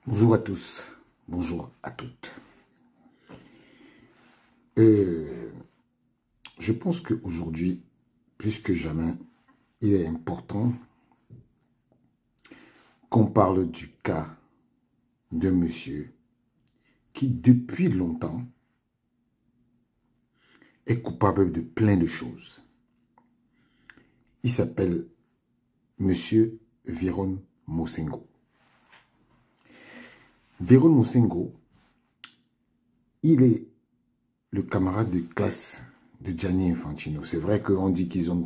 Bonjour à tous, bonjour à toutes. Je pense qu'aujourd'hui, plus que jamais, il est important qu'on parle du cas d'un monsieur qui, depuis longtemps, est coupable de plein de choses. Il s'appelle monsieur Véron Mosengo. Véron Mosengo, il est le camarade de classe de Gianni Infantino. C'est vrai qu'on dit qu'ils ont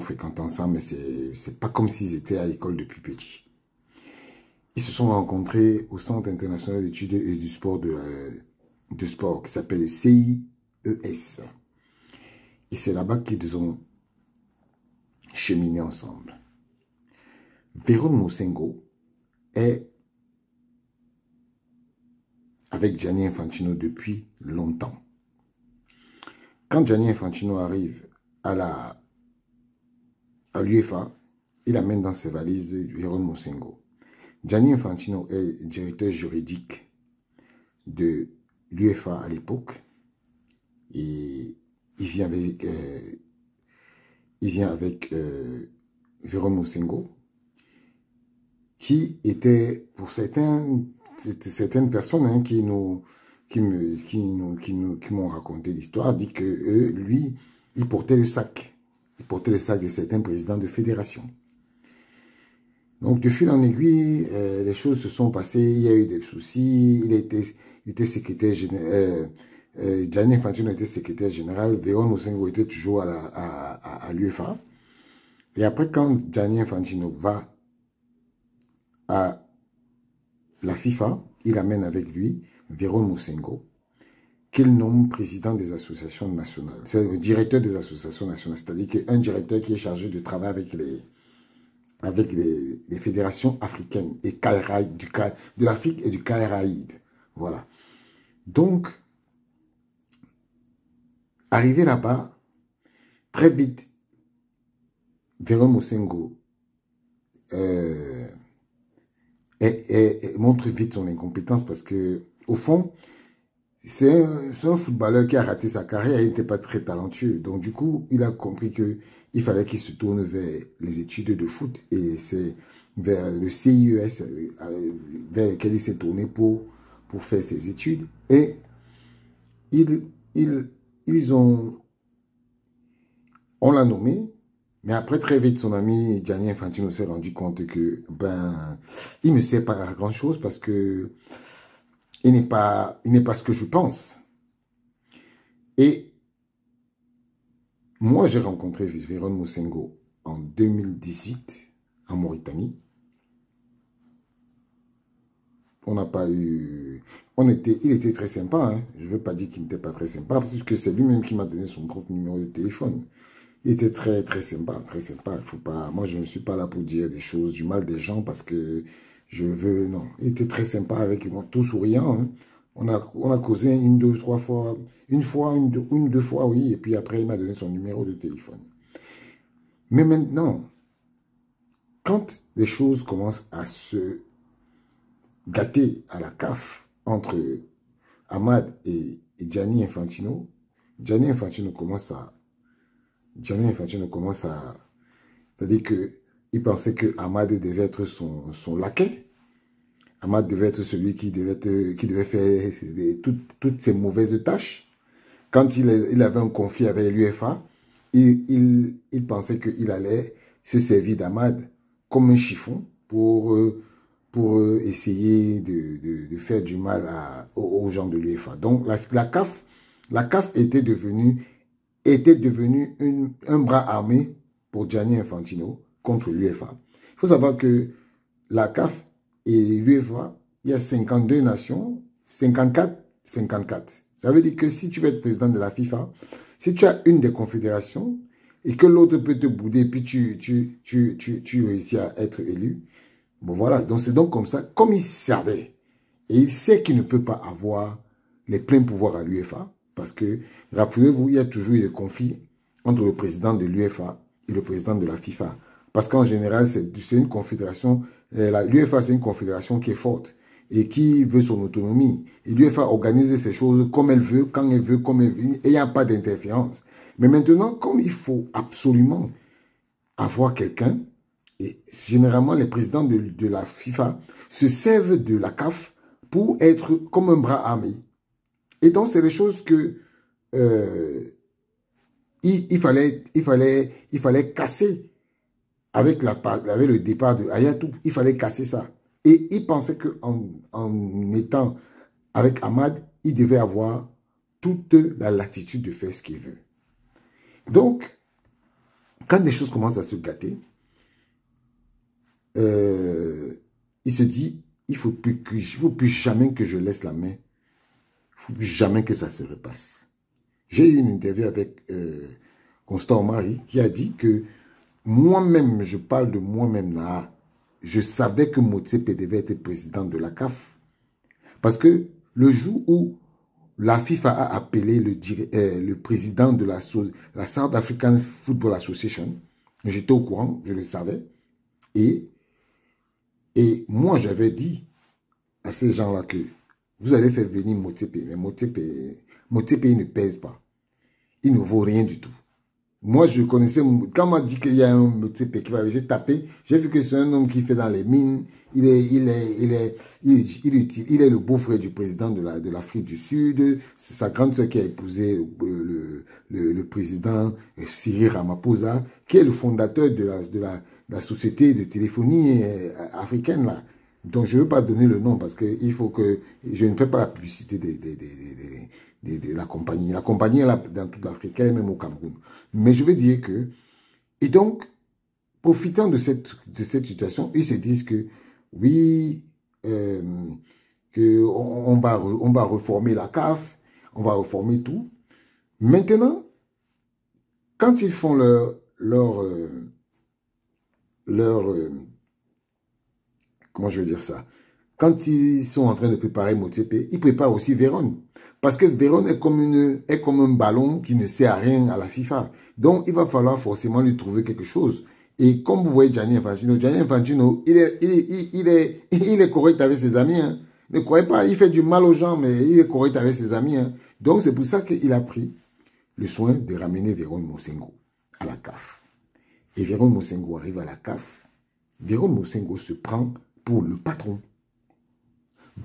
fréquenté ensemble, mais c'est pas comme s'ils étaient à l'école depuis petit. Ils se sont rencontrés au Centre international d'études et du sport de sport qui s'appelle le CIES. Et c'est là-bas qu'ils ont cheminé ensemble. Véron Mosengo est avec Gianni Infantino depuis longtemps. Quand Gianni Infantino arrive à l'UEFA, il amène dans ses valises Véron Mosengo. Gianni Infantino est directeur juridique de l'UEFA à l'époque et il vient avec Véron Mosengo qui était pour certaines personnes hein, qui m'ont raconté l'histoire, dit que lui, il portait le sac. Il portait le sac de certains présidents de fédération. Donc, de fil en aiguille, les choses se sont passées. Il y a eu des soucis. Il était secrétaire général. Gianni Infantino était secrétaire général. Véron Mosengo était toujours à l'UEFA. Et après, quand Gianni Infantino va à la FIFA, il amène avec lui Véron Mosengo, qu'il nomme président des associations nationales. C'est le directeur des associations nationales, c'est-à-dire qu'un directeur qui est chargé de travailler avec les fédérations africaines et de l'Afrique et du Caraïbe. Voilà. Donc, arrivé là-bas, très vite, Véron Mosengo montre vite son incompétence parce que, au fond, c'est un footballeur qui a raté sa carrière, il n'était pas très talentueux. Donc, du coup, il a compris qu'il fallait qu'il se tourne vers les études de foot. Et c'est vers le CIES vers lequel il s'est tourné pour faire ses études. Et on l'a nommé. Mais après, très vite, son ami Gianni Infantino s'est rendu compte que, il ne sait pas grand-chose parce que il n'est pas ce que je pense. Et moi, j'ai rencontré Véron Mosengo en 2018 en Mauritanie. On n'a pas eu... il était très sympa. Hein. Je ne veux pas dire qu'il n'était pas très sympa parce que c'est lui-même qui m'a donné son propre numéro de téléphone. Il était très, très sympa, très sympa. Faut pas, moi, je ne suis pas là pour dire des choses, du mal des gens parce que je veux... Non, il était très sympa avec moi, tout souriant. Hein. On a causé une, deux, trois fois, deux fois, oui. Et puis après, il m'a donné son numéro de téléphone. Mais maintenant, quand les choses commencent à se gâter à la CAF entre Ahmad et Gianni Infantino commence à... C'est-à-dire qu'il pensait que Ahmad devait être son laquais. Ahmad devait être celui qui devait faire toutes ces mauvaises tâches. Quand il avait un conflit avec l'UEFA, il pensait qu'il allait se servir d'Ahmad comme un chiffon pour essayer de faire du mal aux gens de l'UEFA. Donc la CAF était devenue un bras armé pour Gianni Infantino contre l'UEFA. Il faut savoir que la CAF et l'UEFA, il y a 52 nations, 54. Ça veut dire que si tu veux être président de la FIFA, si tu as une des confédérations et que l'autre peut te bouder, puis tu réussis à être élu, bon voilà, donc c'est donc comme ça, comme il savait, et il sait qu'il ne peut pas avoir les pleins pouvoirs à l'UEFA, parce que, rappelez-vous, il y a toujours eu des conflits entre le président de l'UEFA et le président de la FIFA. Parce qu'en général, c'est une confédération L'UEFA, c'est une confédération qui est forte et qui veut son autonomie. Et l'UEFA organise ces choses comme elle veut, quand elle veut, comme elle veut, et il n'y a pas d'interférence. Mais maintenant, comme il faut absolument avoir quelqu'un, et généralement les présidents de la FIFA se servent de la CAF pour être comme un bras armé. Et donc, c'est des choses que il fallait casser avec le départ de Hayatou. Il fallait casser ça. Et il pensait qu'en étant avec Ahmad, il devait avoir toute la latitude de faire ce qu'il veut. Donc, quand des choses commencent à se gâter, il se dit, il ne faut plus jamais que je laisse la main. Il ne faut plus jamais que ça se repasse. J'ai eu une interview avec Constant Omari qui a dit que moi-même, je parle de moi-même là, je savais que Motsepe devait être président de la CAF. Parce que le jour où la FIFA a appelé le président de la South African Football Association, j'étais au courant, je le savais, et moi j'avais dit à ces gens-là que vous allez faire venir Motsepe, mais Motsepe il ne pèse pas. Il ne vaut rien du tout. Moi, je connaissais, quand on m'a dit qu'il y a un Motsepe qui va, j'ai tapé, j'ai vu que c'est un homme qui fait dans les mines, il est le beau-frère du président de l'Afrique du Sud, c'est sa grande sœur qui a épousé le président Cyril Ramaphosa, qui est le fondateur de la société de téléphonie africaine, là. Donc, je ne veux pas donner le nom parce qu'il faut que je ne fais pas la publicité de la compagnie. La compagnie est là dans toute l'Afrique, elle est même au Cameroun. Mais je veux dire que... Et donc, profitant de cette situation, ils se disent que oui, on va reformer la CAF, on va reformer tout. Maintenant, quand ils font comment je veux dire ça? Quand ils sont en train de préparer Motsepe, ils préparent aussi Vérone. Parce que Vérone est comme un ballon qui ne sert à rien à la FIFA. Donc, il va falloir forcément lui trouver quelque chose. Et comme vous voyez Gianni Infantino, il est correct avec ses amis. Hein. Ne croyez pas, il fait du mal aux gens, mais il est correct avec ses amis. Hein. Donc, c'est pour ça qu'il a pris le soin de ramener Vérone Mosengo à la CAF. Et Vérone Mosengo arrive à la CAF. Vérone Mosengo se prend pour le patron.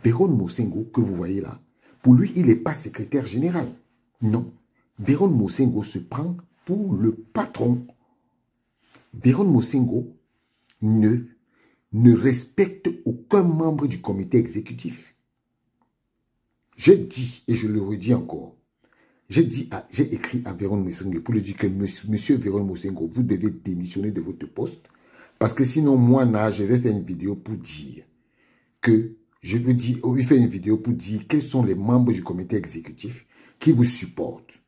Vérone Mosengo, que vous voyez là, pour lui, il n'est pas secrétaire général. Non. Vérone Mosengo se prend pour le patron. Vérone Mosengo ne respecte aucun membre du comité exécutif. J'ai dit, et je le redis encore, j'ai écrit à Vérone Mosengo pour lui dire que monsieur Vérone Mosengo, vous devez démissionner de votre poste, parce que sinon, moi, là, je vais faire une vidéo pour dire que il fait une vidéo pour dire quels sont les membres du comité exécutif qui vous supportent.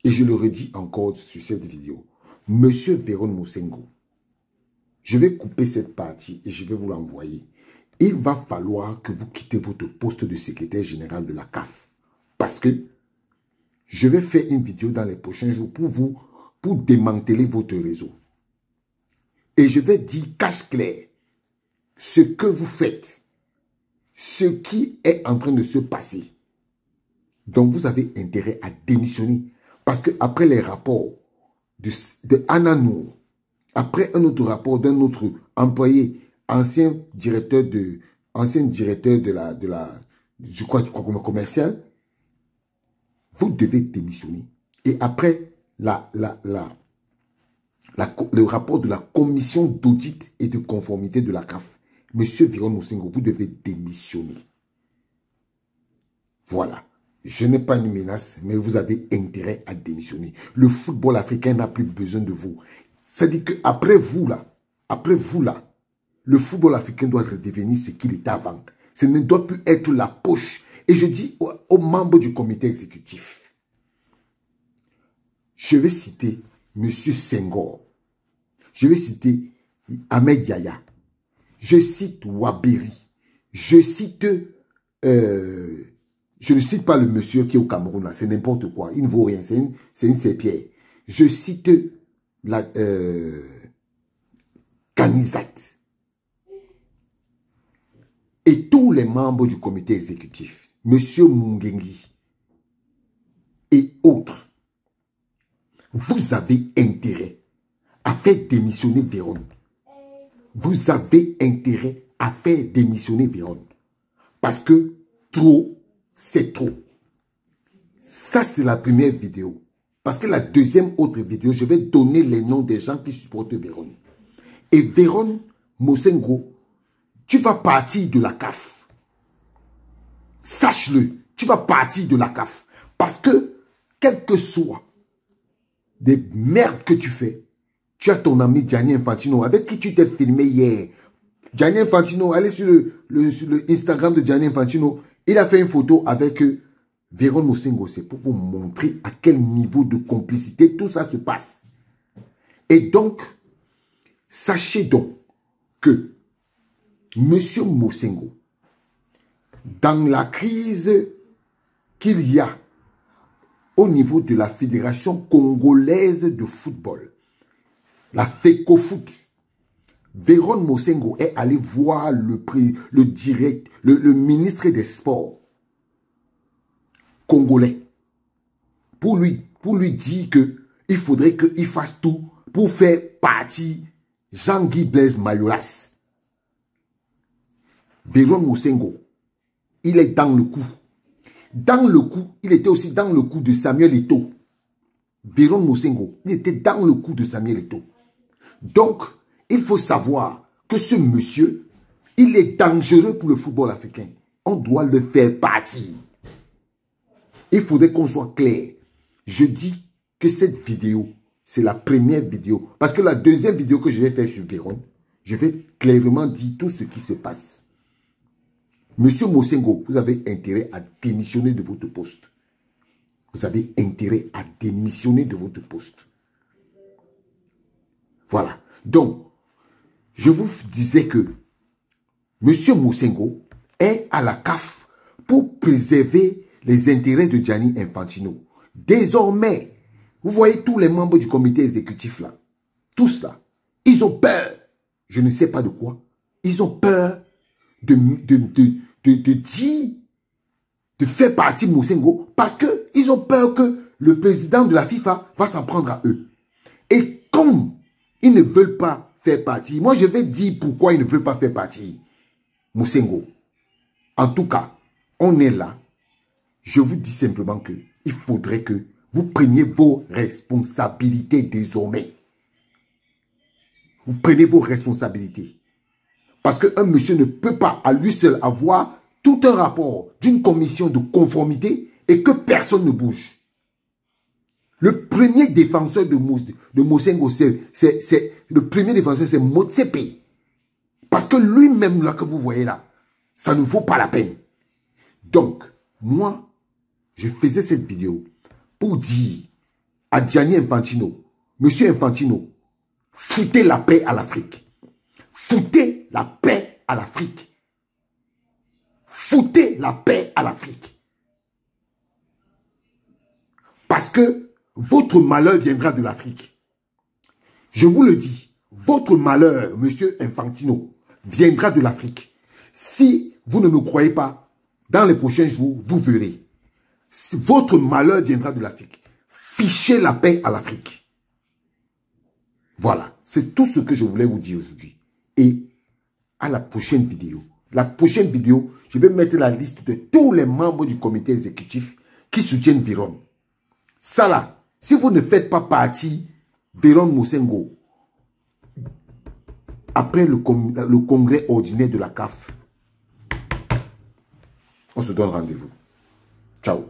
Et je le redis encore sur cette vidéo. Monsieur Vérone Mosengo, je vais couper cette partie et je vais vous l'envoyer. Il va falloir que vous quittez votre poste de secrétaire général de la CAF. Parce que je vais faire une vidéo dans les prochains jours pour démanteler votre réseau. Et je vais dire cache clair ce que vous faites. Ce qui est en train de se passer. Donc, vous avez intérêt à démissionner. Parce qu'après les rapports de Ananou, après un autre rapport d'un autre employé, ancien directeur du commercial, vous devez démissionner. Et après le rapport de la commission d'audit et de conformité de la CAF, Monsieur Vérone Mosengo, vous devez démissionner. Voilà. Je n'ai pas une menace, mais vous avez intérêt à démissionner. Le football africain n'a plus besoin de vous. C'est-à-dire qu'après vous là, le football africain doit redevenir ce qu'il était avant. Ce ne doit plus être la poche. Et je dis aux membres du comité exécutif, je vais citer Monsieur Senghor, je vais citer Ahmed Yaya, je cite Waberi, je cite, je ne cite pas le monsieur qui est au Cameroun, là, c'est n'importe quoi, il ne vaut rien, c'est une sépierre. Je cite Kanizat. et tous les membres du comité exécutif, M. Mungengi et autres, vous avez intérêt à faire démissionner Véron. Vous avez intérêt à faire démissionner Véron. Parce que trop, c'est trop. Ça, c'est la première vidéo. Parce que la deuxième autre vidéo, je vais donner les noms des gens qui supportent Véron. Et Véron Mosengo, tu vas partir de la CAF. Sache-le, tu vas partir de la CAF. Parce que, quel que soit des merdes que tu fais, tu as ton ami Gianni Infantino, avec qui tu t'es filmé hier. Gianni Infantino, allez sur le Instagram de Gianni Infantino, il a fait une photo avec Véron Mosengo. C'est pour vous montrer à quel niveau de complicité tout ça se passe. Et donc, sachez donc que M. Mosengo, dans la crise qu'il y a au niveau de la Fédération congolaise de football, la FECOFOOT, Véron Mosengo est allé voir le ministre des Sports congolais pour lui dire qu'il faudrait qu'il fasse tout pour faire partie Jean-Guy Blaise Mayolas. Véron Mosengo, il est dans le coup. Dans le coup, il était aussi dans le coup de Samuel Eto'o. Véron Mosengo, il était dans le coup de Samuel Eto'o. Donc, il faut savoir que ce monsieur, il est dangereux pour le football africain. On doit le faire partir. Il faudrait qu'on soit clair. Je dis que cette vidéo, c'est la première vidéo. Parce que la deuxième vidéo que je vais faire sur Véron, je vais clairement dire tout ce qui se passe. Monsieur Mosengo, vous avez intérêt à démissionner de votre poste. Vous avez intérêt à démissionner de votre poste. Voilà. Donc, je vous disais que Monsieur Mosengo est à la CAF pour préserver les intérêts de Gianni Infantino. Désormais, vous voyez tous les membres du comité exécutif là, tous là, ils ont peur. Je ne sais pas de quoi. Ils ont peur de faire partie de Mosengo parce qu'ils ont peur que le président de la FIFA va s'en prendre à eux. Et comme ils ne veulent pas faire partie, moi je vais dire pourquoi ils ne veulent pas faire partie, Mosengo. En tout cas, on est là. Je vous dis simplement que il faudrait que vous preniez vos responsabilités désormais. Vous prenez vos responsabilités. Parce qu'un monsieur ne peut pas à lui seul avoir tout un rapport d'une commission de conformité et que personne ne bouge. Le premier défenseur de Mosengo, le premier défenseur, c'est Motsepe. Parce que lui-même, là, que vous voyez là, ça ne vaut pas la peine. Donc, moi, je faisais cette vidéo pour dire à Gianni Infantino, Monsieur Infantino, foutez la paix à l'Afrique. Foutez la paix à l'Afrique. Foutez la paix à l'Afrique. Parce que votre malheur viendra de l'Afrique. Je vous le dis, votre malheur, Monsieur Infantino, viendra de l'Afrique. Si vous ne me croyez pas, dans les prochains jours, vous verrez. Si votre malheur viendra de l'Afrique. Fichez la paix à l'Afrique. Voilà, c'est tout ce que je voulais vous dire aujourd'hui. Et à la prochaine vidéo. La prochaine vidéo, je vais mettre la liste de tous les membres du comité exécutif qui soutiennent Véron. Ça là, si vous ne faites pas partie Véron Mosengo, après le congrès ordinaire de la CAF, on se donne rendez-vous. Ciao.